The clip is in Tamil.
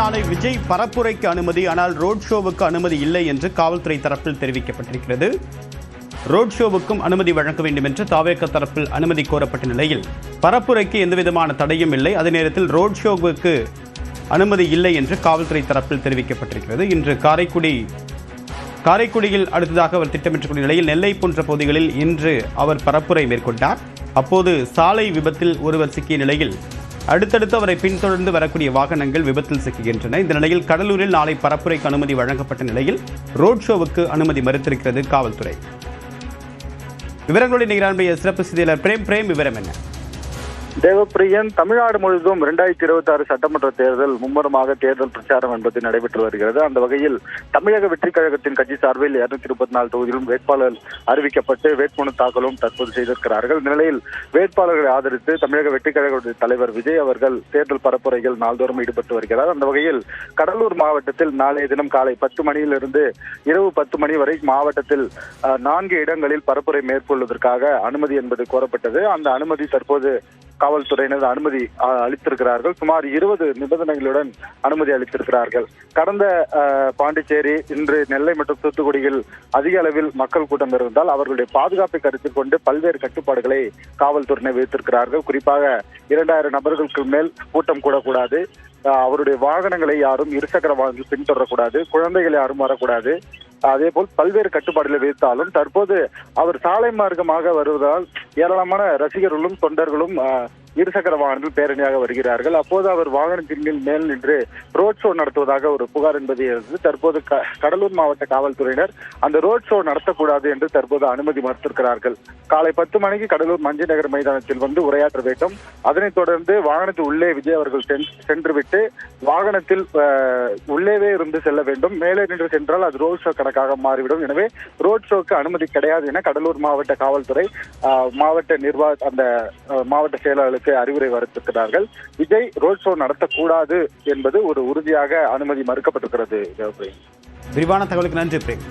நாளை விஜய் பரப்புரைக்கு அனுமதி, ஆனால் ரோட் ஷோவுக்கு அனுமதி இல்லை என்று காவல்துறை தரப்பில் தெரிவிக்கப்பட்டிருக்கிறது. ரோட் ஷோவுக்கும் அனுமதி வழங்க வேண்டும் என்று தாவேக தரப்பில் அனுமதி கோரப்பட்ட நிலையில் பரப்புரைக்கு எந்தவிதமான தடையும் இல்லை. அதே நேரத்தில் ரோட் ஷோவுக்கு அனுமதி இல்லை என்று காவல்துறை தரப்பில் தெரிவிக்கப்பட்டிருக்கிறது. இன்று காரைக்குடியில் அடுத்ததாக அவர் திட்டமிட்டுள்ள நிலையில் நெல்லை போன்ற பகுதிகளில் இன்று அவர் பரப்புரை மேற்கொண்டார். அப்போது சாலை விபத்தில் ஒருவர் சிக்கிய நிலையில் அடுத்தடுத்து அவரை பின்தொடர்ந்து வரக்கூடிய வாகனங்கள் விபத்தில் சிக்குகின்றன. இந்த நிலையில் கடலூரில் நாளை பரப்புரைக்கு அனுமதி வழங்கப்பட்ட நிலையில் ரோட் ஷோவுக்கு அனுமதி மறுத்திருக்கிறது காவல்துறை. விவரங்களுடைய நிகரான சிறப்பு செய்தியாளர் பிரேம் விவரம் என்ன? தேவப்பிரியன், தமிழ்நாடு முழுவதும் 2026 சட்டமன்ற தேர்தல் மும்முரமாக தேர்தல் பிரச்சாரம் என்பது நடைபெற்று வருகிறது. அந்த வகையில் தமிழக வெற்றிக் கழகத்தின் கட்சி சார்பில் 234 தொகுதியிலும் வேட்பாளர் அறிவிக்கப்பட்டு வேட்புமனு தாக்கலும் தற்போது செய்திருக்கிறார்கள். இந்த நிலையில் வேட்பாளர்களை ஆதரித்து தமிழக வெற்றிக் கழக தலைவர் விஜய் அவர்கள் தேர்தல் பரப்புரைகள் நாள்தோறும் ஈடுபட்டு வருகிறார். அந்த வகையில் கடலூர் மாவட்டத்தில் நாளைய தினம் காலை 10 மணியிலிருந்து இரவு 10 மணி வரை மாவட்டத்தில் 4 இடங்களில் பரப்புரை மேற்கொள்வதற்காக அனுமதி என்பது கோரப்பட்டது. அந்த அனுமதி தற்போது காவல்துறையினர் அனுமதி அளித்திருக்கிறார்கள். சுமார் 20 நிபந்தனைகளுடன் அனுமதி அளித்திருக்கிறார்கள். கடந்த பாண்டிச்சேரி, இன்று நெல்லை மற்றும் தூத்துக்குடியில் அதிக அளவில் மக்கள் கூட்டம் இருந்தால் அவர்களுடைய பாதுகாப்பை கருத்தில் கொண்டு பல்வேறு கட்டுப்பாடுகளை காவல்துறையினர் விதித்திருக்கிறார்கள். குறிப்பாக 2000 நபர்களுக்கு மேல் கூட்டம் கூடக்கூடாது, அவருடைய வாகனங்களை யாரும் இருசக்கர வாகனத்தில் பின்தொடரக்கூடாது, குழந்தைகள் யாரும் வரக்கூடாது. அதே போல் பல்வேறு கட்டுப்பாடுகளை விதித்தாலும் தற்போது அவர் சாலை மார்க்கமாக வருவதால் ஏராளமான ரசிகர்களும் தொண்டர்களும் இருசக்கர வாகனத்தில் பேரணியாக வருகிறார்கள். அப்போது அவர் வாகனத்தின் மேல் நின்று ரோட் ஷோ நடத்துவதாக ஒரு புகார் என்பது இருந்தது. தற்போது கடலூர் மாவட்ட காவல்துறையினர் அந்த ரோட் ஷோ நடத்தக்கூடாது என்று தற்போது அனுமதி மறுத்திருக்கிறார்கள். காலை 10 மணிக்கு கடலூர் மஞ்சள் நகர் மைதானத்தில் வந்து உரையாற்ற வேண்டும். அதனைத் தொடர்ந்து வாகனத்தில் உள்ளே விஜய் அவர்கள் சென்றுவிட்டு வாகனத்தில் உள்ளேவே இருந்து செல்ல வேண்டும். மேலே நின்று சென்றால் அது ரோட் ஷோ கணக்காக மாறிவிடும். எனவே ரோட் ஷோக்கு அனுமதி கிடையாது என கடலூர் மாவட்ட காவல்துறை மாவட்ட செயலாளர்களுக்கு அறிவுரை வந்திருக்கிறார்கள். விஜய் ரோட் ஷோ நடத்தக்கூடாது என்பது ஒரு உறுதியாக அனுமதி மறுக்கப்பட்டிருக்கிறது. விரிவான தகவலுக்கு நன்றி பிரேம்.